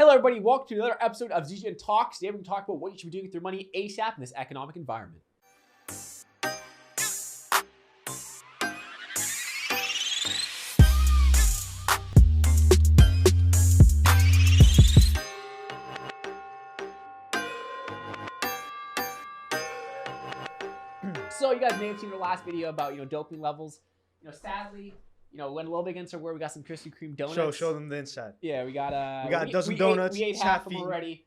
Hello, everybody. Welcome to another episode of ZGN Talks. Today, we're going to talk about what you should be doing with your money ASAP in this economic environment. So, you guys may have seen our last video about dopamine levels. Sadly, went a little bit against our word. We got some Krispy Kreme donuts. Show them the inside. Yeah, we got a dozen donuts. We ate half of them already.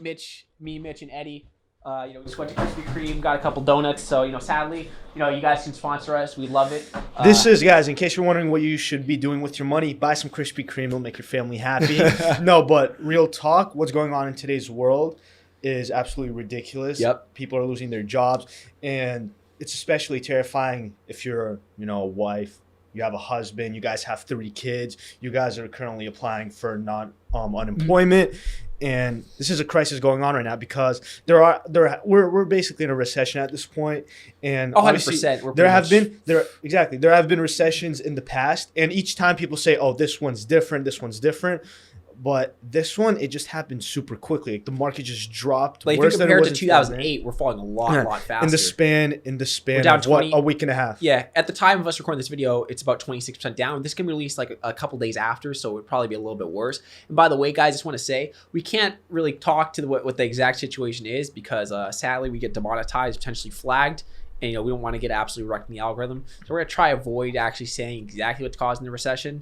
Mitch, and Eddie. We just went to Krispy Kreme, got a couple donuts. So, sadly, you guys can sponsor us. We love it. This is, guys, in case you're wondering what you should be doing with your money, buy some Krispy Kreme. It'll make your family happy. No, but real talk, what's going on in today's world is absolutely ridiculous. Yep. People are losing their jobs, and it's especially terrifying if you're, a wife, you have a husband, you guys have 3 kids, you guys are currently applying for unemployment. And this is a crisis going on right now because we're basically in a recession at this point. And 100%. There have been recessions in the past, and each time people say, "Oh, this one's different. But this one, it just happened super quickly. Like the market just dropped. Like if you compare it to 2008, we're falling a lot faster. In the span of a week and a half. Yeah, at the time of us recording this video, it's about 26% down. This can be released like a couple days after, so it would probably be a little bit worse. And by the way, guys, I just want to say, we can't really talk to what the exact situation is because sadly, we get demonetized, potentially flagged. And we don't want to get absolutely wrecked in the algorithm. So we're going to try avoid actually saying exactly what's causing the recession.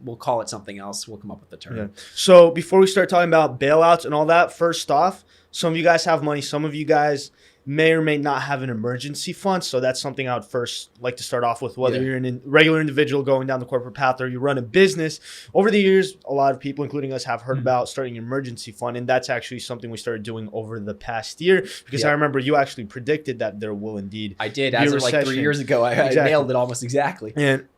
We'll call it something else. We'll come up with the term. Yeah. So before we start talking about bailouts and all that, first off, some of you guys have money. Some of you guys may or may not have an emergency fund. So that's something I would first like to start off with, whether you're a regular individual going down the corporate path or you run a business. Over the years, a lot of people, including us, have heard about starting an emergency fund. And that's actually something we started doing over the past year because I remember you actually predicted that there will indeed I did, as of like 3 years ago. I nailed it almost exactly.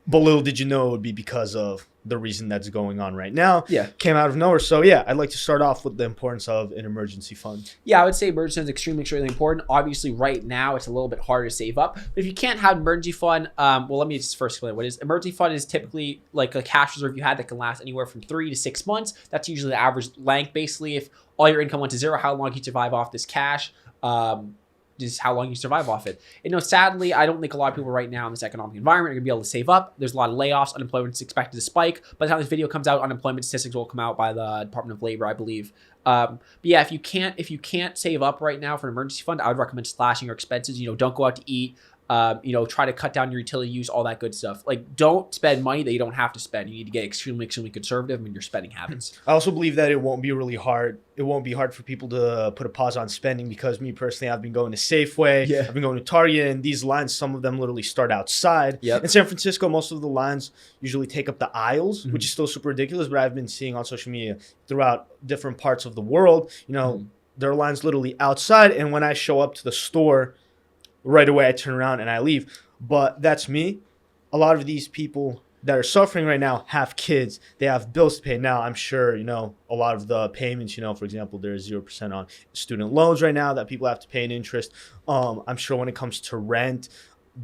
But little did you know it would be because of the reason that's going on right now. Yeah. Came out of nowhere. So, yeah, I'd like to start off with the importance of an emergency fund. Yeah, I would say emergency fund is extremely important. Obviously, right now, it's a little bit harder to save up. But if you can't have an emergency fund, let me just first explain what it is. Emergency fund is typically like a cash reserve you had that can last anywhere from 3 to 6 months. That's usually the average length. Basically, if all your income went to zero, how long you survive off this cash. Just how long you survive off it. And sadly, I don't think a lot of people right now in this economic environment are going to be able to save up. There's a lot of layoffs. Unemployment is expected to spike. By the time this video comes out, unemployment statistics will come out by the Department of Labor, I believe. But yeah, if you can't save up right now for an emergency fund, I would recommend slashing your expenses. Don't go out to eat. Try to cut down your utility use, all that good stuff. Like, don't spend money that you don't have to spend. You need to get extremely conservative in your spending habits. I also believe that it won't be really hard. It won't be hard for people to put a pause on spending because me personally, I've been going to Safeway. Yeah. I've been going to Target, and these lines, some of them literally start outside. Yep. In San Francisco, most of the lines usually take up the aisles, which is still super ridiculous. But I've been seeing on social media throughout different parts of the world, there are lines literally outside. And when I show up to the store, right away I turn around and I leave. But that's me. A lot of these people that are suffering right now have kids. They have bills to pay. Now, I'm sure, a lot of the payments, for example, there's 0% on student loans right now that people have to pay in interest. I'm sure when it comes to rent,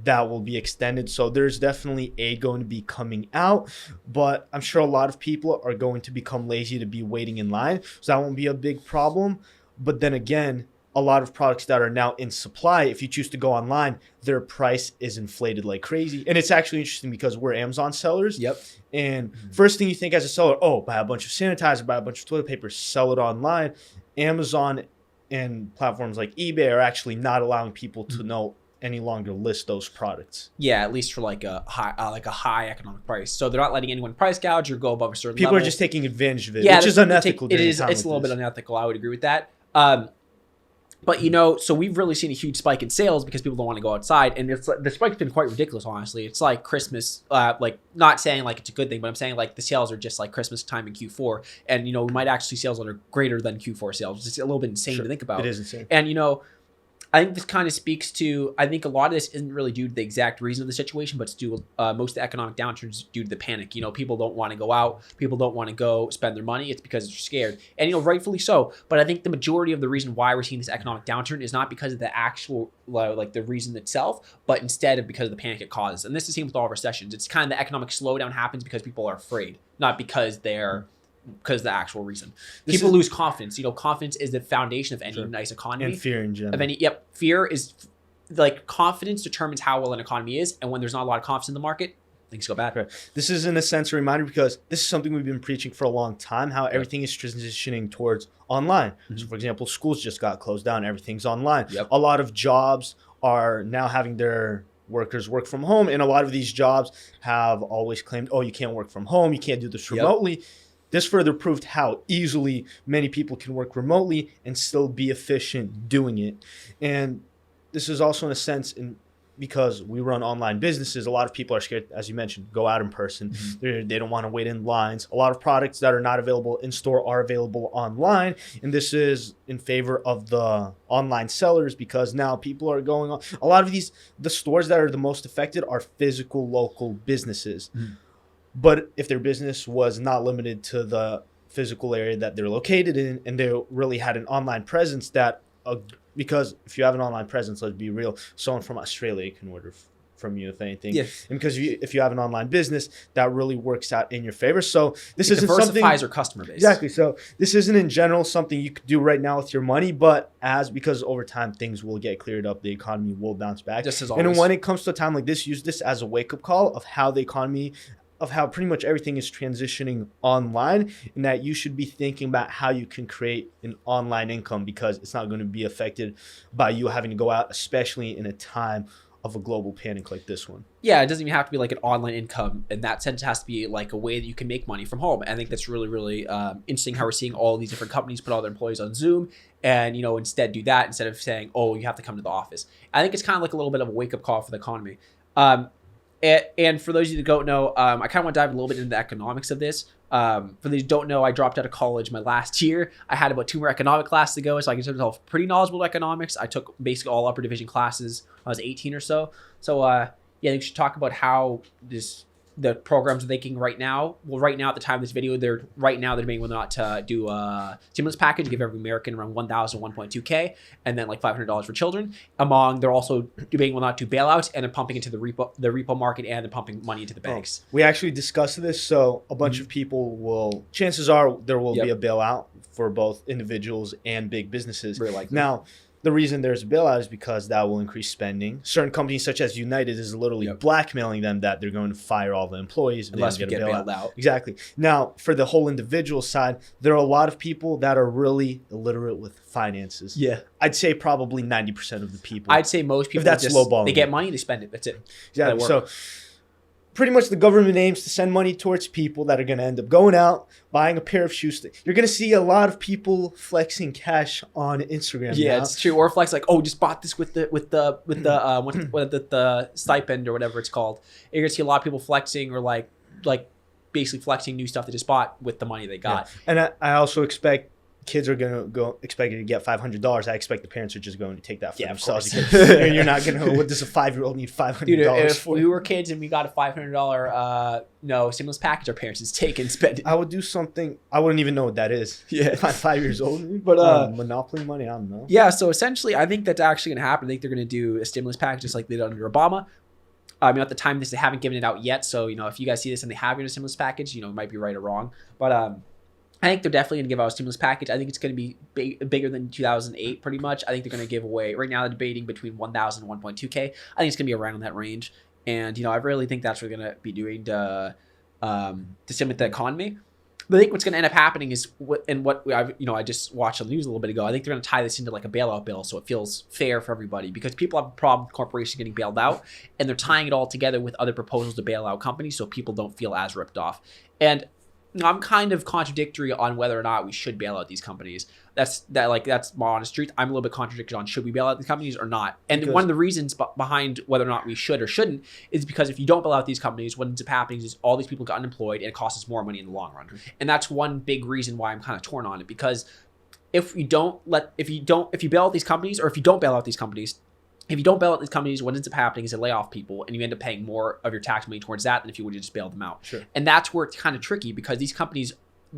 that will be extended. So there's definitely aid going to be coming out. But I'm sure a lot of people are going to become lazy to be waiting in line. So that won't be a big problem. But then again, a lot of products that are now in supply, if you choose to go online, their price is inflated like crazy. And it's actually interesting because we're Amazon sellers. Yep. And first thing you think as a seller, buy a bunch of sanitizer, buy a bunch of toilet paper, sell it online. Amazon and platforms like eBay are actually not allowing people to know any longer list those products. Yeah, at least for like a high economic price. So they're not letting anyone price gouge or go above a certain level. People are just taking advantage of it, which is unethical. It's a little bit unethical. I would agree with that. But, so we've really seen a huge spike in sales because people don't want to go outside. And the spike's been quite ridiculous, honestly. It's like Christmas, not saying like it's a good thing, but I'm saying like the sales are just like Christmas time in Q4. And, we might actually see sales that are greater than Q4 sales. It's a little bit insane to think about. It is insane. And, I think this kind of speaks to, I think a lot of this isn't really due to the exact reason of the situation, but it's due most of the economic downturns due to the panic. People don't want to go out. People don't want to go spend their money. It's because they're scared. And, rightfully so. But I think the majority of the reason why we're seeing this economic downturn is not because of the actual, the reason itself, but instead of because of the panic it causes. And this is the same with all recessions. It's kind of the economic slowdown happens because people are afraid, not because they're because the actual reason. People lose confidence. Confidence is the foundation of any nice economy. And fear in general. Fear is like confidence determines how well an economy is. And when there's not a lot of confidence in the market, things go bad. Right. This is in a sense a reminder because this is something we've been preaching for a long time, how everything is transitioning towards online. So for example, schools just got closed down. Everything's online. A lot of jobs are now having their workers work from home. And a lot of these jobs have always claimed, oh, you can't work from home. You can't do this remotely. This further proved how easily many people can work remotely and still be efficient doing it. And this is also in a sense because we run online businesses, a lot of people are scared, as you mentioned, go out in person. They don't want to wait in lines. A lot of products that are not available in store are available online. And this is in favor of the online sellers because now people are going on. A lot of the stores that are the most affected are physical local businesses. But if their business was not limited to the physical area that they're located in and they really had an online presence because if you have an online presence, let's be real, someone from Australia can order from you if anything. And because if you have an online business, that really works out in your favor. So this isn't something diversifies your customer base. Exactly. So this isn't in general something you could do right now with your money, but because over time things will get cleared up, the economy will bounce back. Just as always. And when it comes to a time like this, use this as a wake-up call of how the economy of how pretty much everything is transitioning online, and that you should be thinking about how you can create an online income because it's not going to be affected by you having to go out, especially in a time of a global panic like this one. Yeah, it doesn't even have to be like an online income. In that sense, it has to be like a way that you can make money from home. I think that's really, really interesting how we're seeing all these different companies put all their employees on Zoom and, instead do that instead of saying, oh, you have to come to the office. I think it's kind of like a little bit of a wake-up call for the economy. And for those of you that don't know, I kind of want to dive a little bit into the economics of this. For those who don't know, I dropped out of college my last year. I had about 2 more economic classes to go, so I consider myself pretty knowledgeable in economics. I took basically all upper division classes when I was 18 or so. So, I think we should talk about how the programs are thinking right now. Well, right now at the time of this video, they're debating whether or not to do a stimulus package, give every American around $1,000, $1.2K, and then like $500 for children. They're also debating whether or not to bailouts, and they're pumping into the repo market, and they're pumping money into the banks. We actually discussed this, so a bunch of people chances are there will be a bailout for both individuals and big businesses. Very likely. Now, the reason there's a bailout is because that will increase spending. Certain companies such as United is literally blackmailing them that they're going to fire all the employees unless we get bailed out. Exactly. Now, for the whole individual side, there are a lot of people that are really illiterate with finances. I'd say probably 90% of the people. I'd say most people that's lowballing. They get money, they spend it. That's it. Exactly. So pretty much the government aims to send money towards people that are going to end up going out, buying a pair of shoes. You're going to see a lot of people flexing cash on Instagram. Yeah, it's true. Or flex like, oh, just bought this with the stipend or whatever it's called. You're going to see a lot of people flexing or like basically flexing new stuff they just bought with the money they got. And I also expect kids are going to expected to get $500. I expect the parents are just going to take that for themselves. You're not going to, what does a 5-year-old need $500 Dude, if we were kids and we got a $500 stimulus package, our parents just take and spend it. I would do something. I wouldn't even know what that is. If I'm 5 years old. But Monopoly money, I don't know. Yeah, so essentially, I think that's actually going to happen. I think they're going to do a stimulus package just like they did under Obama. At the time, they haven't given it out yet. So, if you guys see this and they have given a stimulus package, it might be right or wrong. But I think they're definitely going to give out a stimulus package. I think it's going to be bigger than 2008, pretty much. I think they're going to give away, right now they're debating between 1,000 and 1.2K. I think it's going to be around that range. And, I really think that's what they're going to be doing to stimulate the economy. But I think what's going to end up happening is, I just watched the news a little bit ago. I think they're going to tie this into like a bailout bill so it feels fair for everybody, because people have a problem with corporations getting bailed out, and they're tying it all together with other proposals to bail out companies so people don't feel as ripped off. And I'm kind of contradictory on whether or not we should bail out these companies. That's my honest truth. I'm a little bit contradictory on should we bail out these companies or not. And one of the reasons behind whether or not we should or shouldn't is because if you don't bail out these companies, what ends up happening is all these people get unemployed and it costs us more money in the long run. And that's one big reason why I'm kind of torn on it, because if you bail out these companies, or if you don't bail out these companies, what ends up happening is they lay off people, and you end up paying more of your tax money towards that than if you would have just bailed them out. Sure. And that's where it's kind of tricky, because these companies,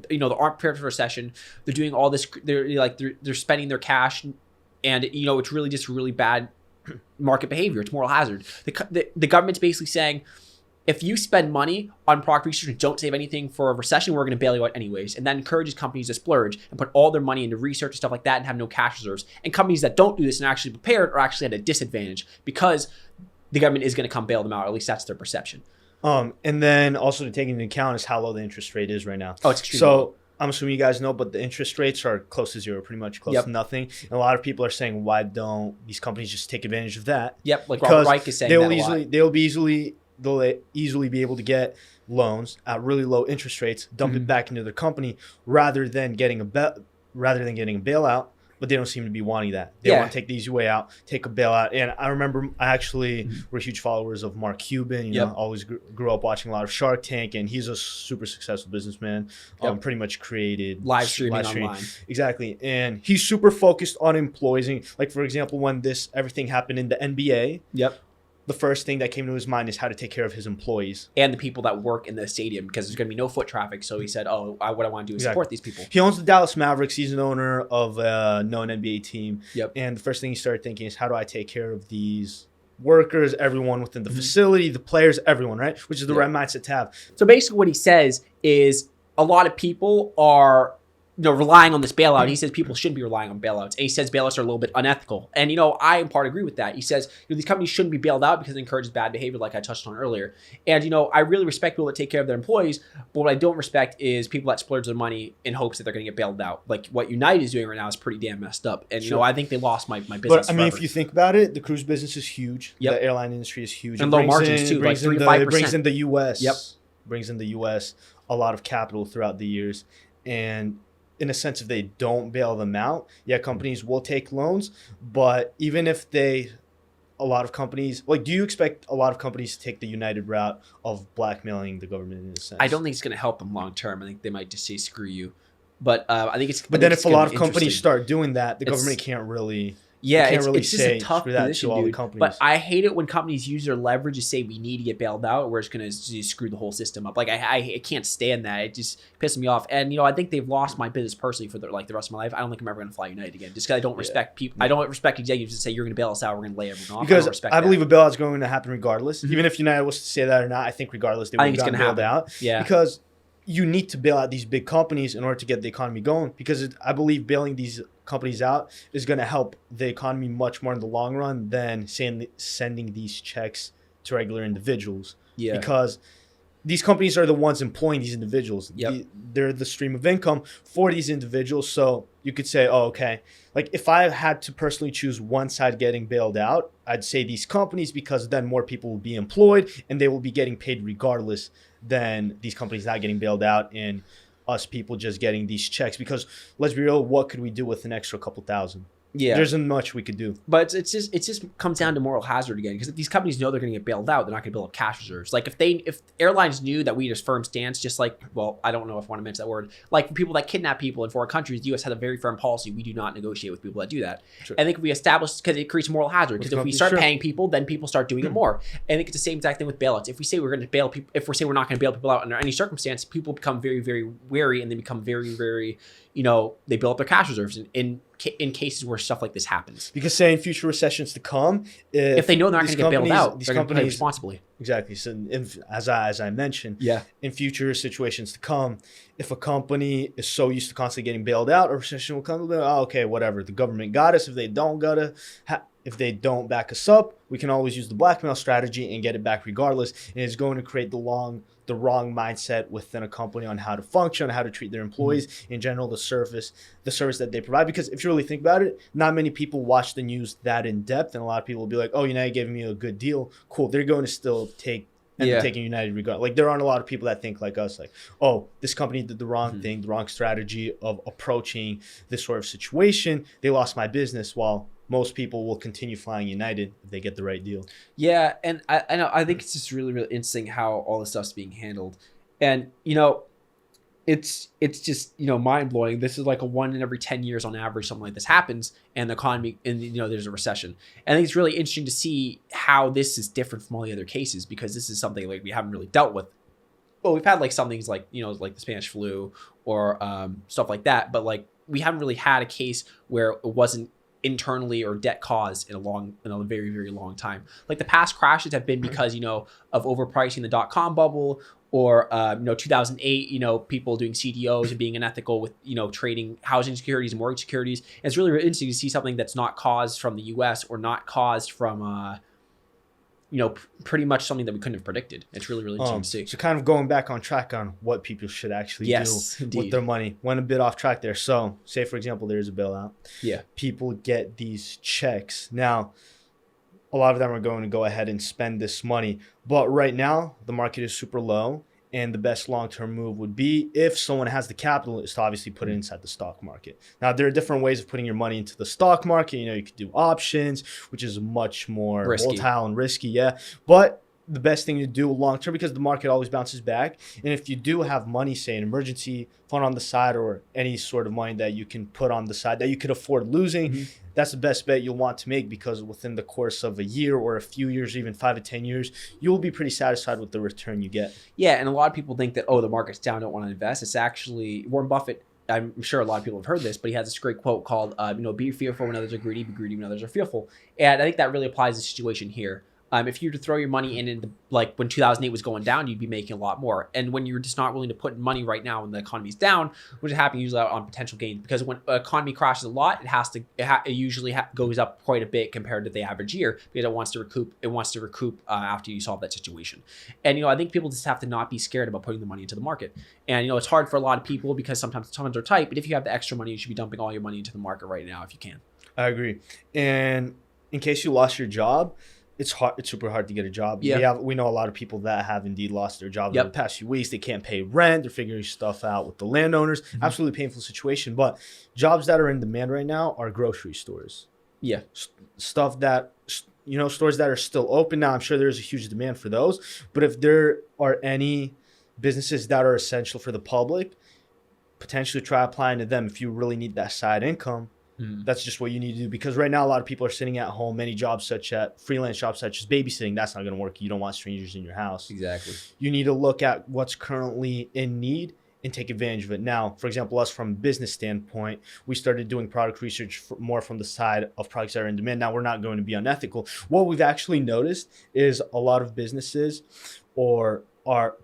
they aren't prepared for recession. They're doing all this. They're spending their cash, and it's really just really bad market behavior. It's moral hazard. The government's basically saying, if you spend money on product research and don't save anything for a recession, we're going to bail you out anyways. And that encourages companies to splurge and put all their money into research and stuff like that and have no cash reserves. And companies that don't do this and are actually prepared are actually at a disadvantage because the government is going to come bail them out. Or at least that's their perception. And then also to take into account is how low the interest rate is right now. Oh, it's extremely low. low. I'm assuming you guys know, but the interest rates are close to zero, pretty much close to nothing. And a lot of people are saying, why don't these companies just take advantage of that? Yep, like Robert Reich is saying they'll easily be able to get loans at really low interest rates, dump it back into their company rather than getting a bailout. But they don't seem to be wanting that. They want to take the easy way out, take a bailout. And I remember we're huge followers of Mark Cuban. You know, always grew up watching a lot of Shark Tank, and he's a super successful businessman. Pretty much created live streaming online. Exactly. And he's super focused on employing. Like, for example, when everything happened in the NBA. The first thing that came to his mind is how to take care of his employees. And the people that work in the stadium, because there's going to be no foot traffic. So he said, what I want to do is support these people. He owns the Dallas Mavericks. He's an owner of a known NBA team. And the first thing he started thinking is, how do I take care of these workers, everyone within the facility, the players, everyone, right? Which is the right mindset to have. So basically what he says is a lot of people are relying on this bailout. He says people shouldn't be relying on bailouts. And he says bailouts are a little bit unethical. And, I in part agree with that. He says, these companies shouldn't be bailed out because it encourages bad behavior, like I touched on earlier. And, I really respect people that take care of their employees. But what I don't respect is people that splurge their money in hopes that they're going to get bailed out. Like what United is doing right now is pretty damn messed up. And, I think they lost my business But, forever. if you think about it, the cruise business is huge. The airline industry is huge. And low margins, too, like 3 to 5%. It brings in the U.S. Brings in the U.S. a lot of capital throughout the years. And in a sense, if they don't bail them out, companies will take loans. But even if do you expect a lot of companies to take the United route of blackmailing the government in a sense? I don't think it's going to help them long term. I think they might just say, screw you. But I think it's. But then if a lot of companies start doing that, the government can't really. It's just a tough position, dude. But I hate it when companies use their leverage to say we need to get bailed out, or we're just going to screw the whole system up. Like I can't stand that. It just pisses me off. And I think they've lost my business personally for the rest of my life. I don't think I'm ever going to fly United again, just because I don't respect people. I don't respect executives to say you're going to bail us out. We're going to lay everyone off. Because I believe a bailout is going to happen regardless, even if United was to say that or not. I think regardless they would have gotten bailed out. Yeah, because you need to bail out these big companies in order to get the economy going. Because I believe bailing these companies out is going to help the economy much more in the long run than sending these checks to regular individuals. Because these companies are the ones employing these individuals. They're the stream of income for these individuals. So you could say, okay, like if I had to personally choose one side getting bailed out, I'd say these companies, because then more people will be employed and they will be getting paid regardless than these companies not getting bailed out and us people just getting these checks. Because let's be real, what could we do with an extra couple thousand? There isn't much we could do. But it just comes down to moral hazard again, because if these companies know they're going to get bailed out, they're not going to build up cash reserves. Like if airlines knew that we had a firm stance, just like, well, I don't know if I want to mention that word, like for people that kidnap people in foreign countries, the U.S. had a very firm policy. We do not negotiate with people that do that. I think if we establish, because it creates a moral hazard, because if we start paying people, then people start doing it more. And I think it's the same exact thing with bailouts. If we say we're going to bail people, if we say we're not going to bail people out under any circumstance, people become very, very wary, and they become very, very, they build up their cash reserves in cases where stuff like this happens. Because saying future recessions to come, if they know they're not going to get bailed out, they're going to play responsibly. Exactly. So as I mentioned, in future situations to come, if a company is so used to constantly getting bailed out, a recession will come. Okay, whatever. The government got us. If they don't back us up, we can always use the blackmail strategy and get it back regardless. And it's going to create the wrong mindset within a company on how to function, how to treat their employees, in general, the service that they provide. Because if you really think about it, not many people watch the news that in depth, and a lot of people will be like, oh, United gave me a good deal. Cool. They're going to still taking United regard. Like there aren't a lot of people that think like us, like, oh, this company did the wrong thing, the wrong strategy of approaching this sort of situation. They lost my business, while most people will continue flying United if they get the right deal. Yeah, and I think it's just really, really interesting how all this stuff's being handled. And, it's just, mind-blowing. This is like a 1 in every 10 years on average, something like this happens, and the economy, and, there's a recession. And I think it's really interesting to see how this is different from all the other cases, because this is something like we haven't really dealt with. Well, we've had like some things like, like the Spanish flu or stuff like that, but like we haven't really had a case where it wasn't internally or debt caused in a very, very long time. Like the past crashes have been because, of overpricing the .com bubble, or 2008, people doing CDOs and being unethical with, trading housing securities and mortgage securities. And it's really, really interesting to see something that's not caused from the US or not caused from pretty much something that we couldn't have predicted. It's really, really interesting to see. So kind of going back on track on what people should actually do with their money. Went a bit off track there. So say, for example, there's a bailout. Yeah. People get these checks. Now, a lot of them are going to go ahead and spend this money. But right now, the market is super low. And the best long-term move would be, if someone has the capital, is to obviously put it inside the stock market. Now, there are different ways of putting your money into the stock market. You could do options, which is much more volatile and risky. Yeah. But the best thing to do long-term, because the market always bounces back. And if you do have money, say an emergency fund on the side, or any sort of money that you can put on the side that you could afford losing, that's the best bet you'll want to make, because within the course of a year or a few years, even 5 to 10 years, you'll be pretty satisfied with the return you get. Yeah, and a lot of people think that, the market's down, don't want to invest. It's actually Warren Buffett. I'm sure a lot of people have heard this, but he has this great quote called, be fearful when others are greedy, be greedy when others are fearful. And I think that really applies to the situation here. If you were to throw your money in like when 2008 was going down, you'd be making a lot more. And when you're just not willing to put money right now when the economy's down, which is happening usually on potential gains, because when the economy crashes a lot, it usually goes up quite a bit compared to the average year, because it wants to recoup after you solve that situation. And I think people just have to not be scared about putting the money into the market. And it's hard for a lot of people because sometimes they're tight. But if you have the extra money, you should be dumping all your money into the market right now if you can. I agree. And in case you lost your job, it's hard. It's super hard to get a job. Yeah. We know a lot of people that have indeed lost their job in the past few weeks. They can't pay rent. They're figuring stuff out with the landowners. Absolutely painful situation. But jobs that are in demand right now are grocery stores. Yeah. Stuff that, stores that are still open now. I'm sure there's a huge demand for those. But if there are any businesses that are essential for the public, potentially try applying to them if you really need that side income. That's just what you need to do, because right now a lot of people are sitting at home. Many jobs freelance jobs such as babysitting, that's not going to work. You don't want strangers in your house. Exactly. You need to look at what's currently in need and take advantage of it. Now, for example, us from a business standpoint, we started doing product research more from the side of products that are in demand. Now, we're not going to be unethical. What we've actually noticed is a lot of businesses or our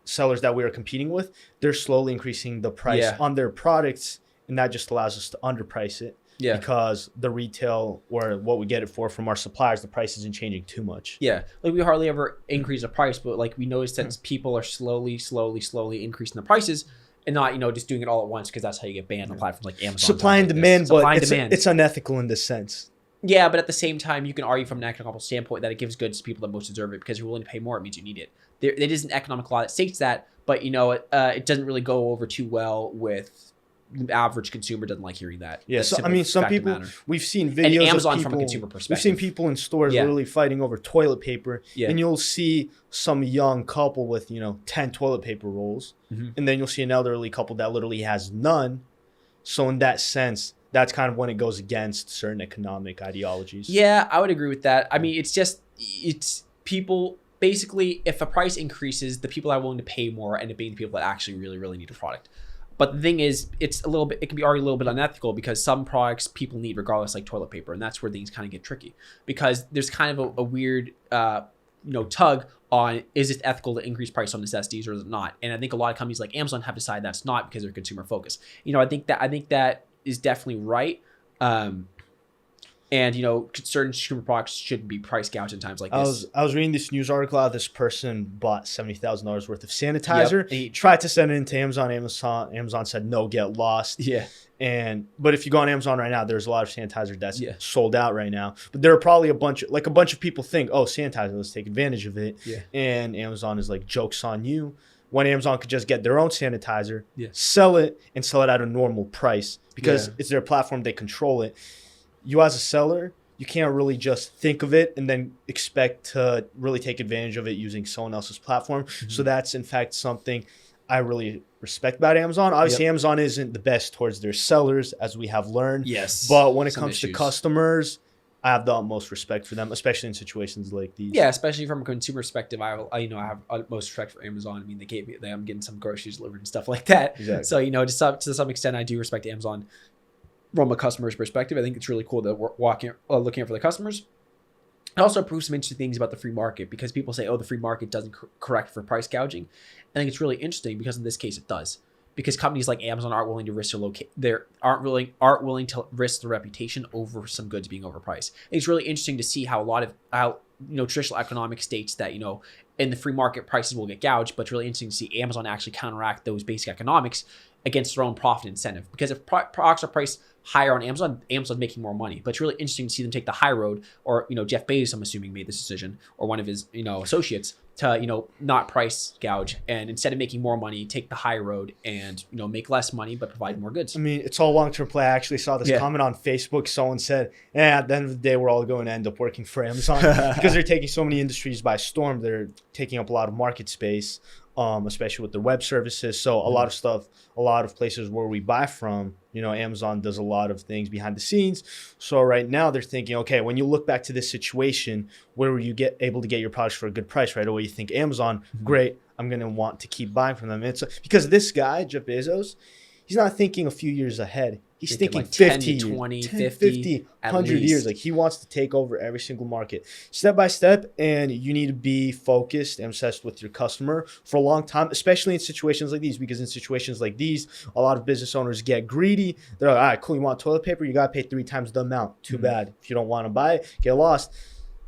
sellers that we are competing with, they're slowly increasing the price on their products. And that just allows us to underprice it, because the retail or what we get it for from our suppliers, the price isn't changing too much. Yeah, like we hardly ever increase the price, but like we noticed that people are slowly increasing the prices, and not just doing it all at once, because that's how you get banned on platforms like Amazon. Supply and demand, but it's unethical in this sense. Yeah, but at the same time, you can argue from an economical standpoint that it gives goods to people that most deserve it, because you're willing to pay more. It means you need it. It is an economic law that states that, but it doesn't really go over too well with. The average consumer doesn't like hearing that. Yeah, so some people, we've seen videos and Amazon of people, from a consumer perspective. We've seen people in stores literally fighting over toilet paper, and you'll see some young couple with 10 toilet paper rolls, and then you'll see an elderly couple that literally has none. So in that sense, that's kind of when it goes against certain economic ideologies. Yeah, I would agree with that. I mean, it's people. Basically, if a price increases, the people that are willing to pay more end up being the people that actually really, really need a product. But the thing is, it can be already a little bit unethical, because some products people need regardless, like toilet paper. And that's where things kind of get tricky, because there's kind of a weird, tug on, is it ethical to increase price on necessities or is it not? And I think a lot of companies like Amazon have decided that's not, because they're consumer focused. I think that is definitely right. And certain consumer products shouldn't be price gouged in times like this. I was reading this news article how this person bought $70,000 worth of sanitizer. And he tried to send it into Amazon. Amazon said no, get lost. Yeah. But if you go on Amazon right now, there's a lot of sanitizer that's sold out right now. But there are probably a bunch of people think, oh, sanitizer, let's take advantage of it. Yeah. And Amazon is like, joke's on you. When Amazon could just get their own sanitizer, sell it at a normal price, because it's their platform, they control it. You as a seller, you can't really just think of it and then expect to really take advantage of it using someone else's platform. So that's in fact something I really respect about Amazon. Obviously, Amazon isn't the best towards their sellers, as we have learned. Yes. But when it comes to customers, I have the utmost respect for them, especially in situations like these. Yeah, especially from a consumer perspective, I have utmost respect for Amazon. I mean, I'm getting some groceries delivered and stuff like that. Exactly. So to some extent, I do respect Amazon. from a customer's perspective. I think it's really cool that we're looking out for the customers. It also proves some interesting things about the free market, because people say, oh, the free market doesn't correct for price gouging. I think it's really interesting because in this case it does. Because companies like Amazon aren't willing to risk aren't willing to risk their reputation over some goods being overpriced. It's really interesting to see how a lot of traditional economic states that in the free market prices will get gouged, but it's really interesting to see Amazon actually counteract those basic economics against their own profit incentive. Because if products are priced higher on Amazon, Amazon's making more money. But it's really interesting to see them take the high road, or Jeff Bezos, I'm assuming, made this decision, or one of his associates, to not price gouge, and instead of making more money, take the high road and make less money but provide more goods. I mean, it's all long-term play. I actually saw this comment on Facebook. Someone said, at the end of the day, we're all going to end up working for Amazon because they're taking so many industries by storm. They're taking up a lot of market space, especially with their web services. So a lot of stuff, a lot of places where we buy from, Amazon does a lot of things behind the scenes. So right now they're thinking, okay, when you look back to this situation, where were you able to get your products for a good price? Right away, you think Amazon, great, I'm going to want to keep buying from them. And it's because this guy, Jeff Bezos, he's not thinking a few years ahead. He's thinking like 50 to 20, 50, 100 years. Like, he wants to take over every single market step by step. And you need to be focused and obsessed with your customer for a long time, especially in situations like these. Because in situations like these, a lot of business owners get greedy. They're like, all right, cool, you want toilet paper? You got to pay 3 times the amount. Too bad. If you don't want to buy it, get lost.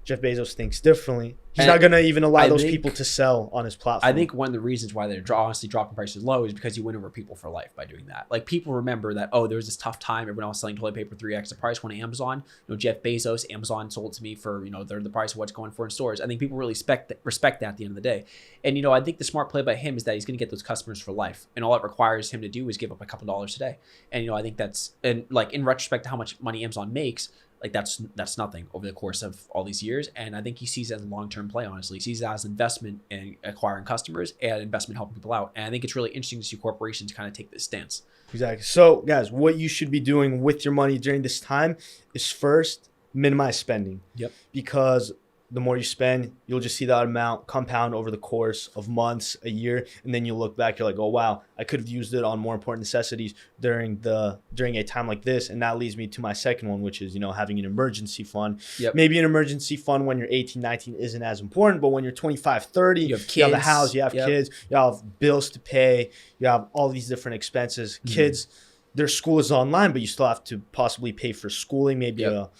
Jeff Bezos thinks differently. He's not going to even allow those people to sell on his platform. I think one of the reasons why they're honestly dropping prices low is because you win over people for life by doing that. Like, people remember that, oh, there was this tough time. Everyone else selling toilet paper 3x the price. When Amazon, Jeff Bezos, Amazon sold to me for, they're the price of what's going for in stores. I think people really respect that at the end of the day. And, I think the smart play by him is that he's going to get those customers for life. And all it requires him to do is give up a couple dollars today. And, I think that's, and like, in retrospect to how much money Amazon makes, like, that's nothing over the course of all these years. And I think he sees it as a long-term play, honestly. He sees it as investment in acquiring customers and investment helping people out. And I think it's really interesting to see corporations kind of take this stance. Exactly. So, guys, what you should be doing with your money during this time is, first, minimize spending. Yep. Because the more you spend, you'll just see that amount compound over the course of months, a year, and then you look back, you're like, oh wow, I could have used it on more important necessities during a time like this. And that leads me to my second one, which is, having an emergency fund. Yep. Maybe an emergency fund when you're 18, 19 isn't as important, but when you're 25, 30, you have kids, you have a house, you have kids, you have bills to pay, you have all these different expenses. Kids, their school is online, but you still have to possibly pay for schooling, maybe a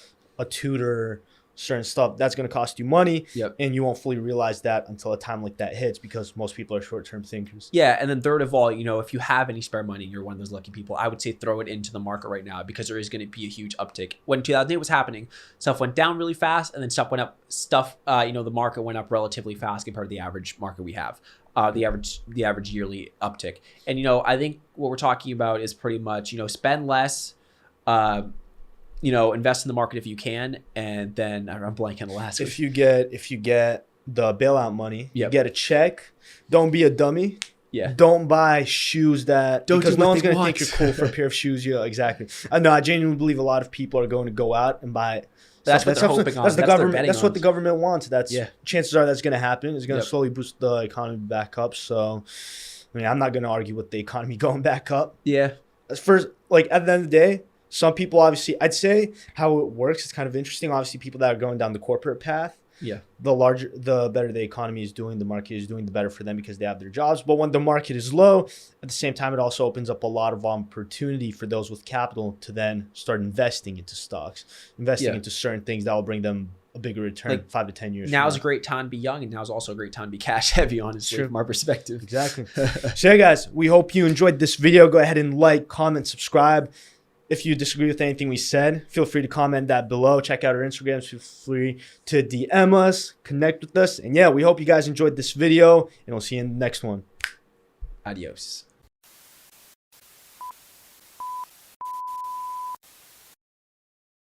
tutor, certain stuff that's going to cost you money. And you won't fully realize that until a time like that hits, because most people are short-term thinkers. And then third of all, if you have any spare money, you're one of those lucky people, I would say throw it into the market right now, because there is going to be a huge uptick. When 2008 was happening, stuff went down really fast, and then stuff went up. The market went up relatively fast compared to the average market we have. The average yearly uptick. And I think what we're talking about is pretty much spend less, invest in the market if you can, and then I'm blanking on the last. If you get the bailout money, you get a check. Don't be a dummy. Don't buy shoes because no one's going to think you're cool for a pair of shoes. Exactly. I genuinely believe a lot of people are going to go out and buy. That's what they're hoping on. That's the government. That's what the government wants. Chances are that's going to happen. It's going to slowly boost the economy back up. So, I'm not going to argue with the economy going back up. First, at the end of the day, some people, obviously, I'd say how it works is kind of interesting. Obviously, people that are going down the corporate path, the better the economy is doing, the market is doing, the better for them, because they have their jobs. But when the market is low, at the same time, it also opens up a lot of opportunity for those with capital to then start investing into stocks, into certain things that will bring them a bigger return 5 to 10 years. Now's a great time to be young, and now's also a great time to be cash heavy, honestly, from our perspective. Exactly. So, guys, we hope you enjoyed this video. Go ahead and like, comment, subscribe. If you disagree with anything we said, feel free to comment that below. Check out our Instagrams. Feel free to DM us, connect with us. And we hope you guys enjoyed this video, and we'll see you in the next one. Adios.